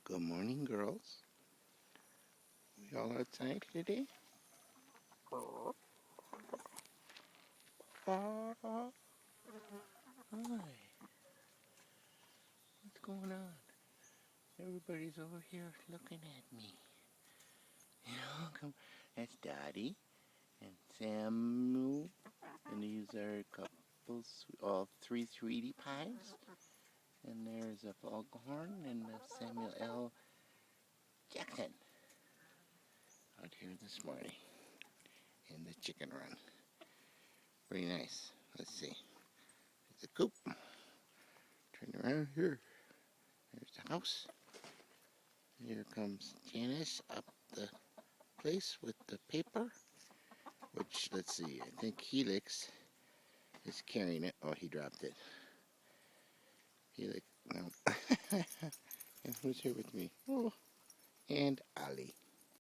Good morning, girls. We all outside today? Hi. What's going on? Everybody's over here looking at me. Come. That's Dottie and Samuel. And these are couples, all three sweetie pies. And there's a foghorn and a Samuel L. Jackson out here this morning in the chicken run. Pretty nice. Let's see. There's the coop. Turn around here. There's the house. Here comes Janice up the place with the paper, which, let's see, I think Helix is carrying it. Oh, he dropped it. Helix, no. And who's here with me? Oh, and Ali.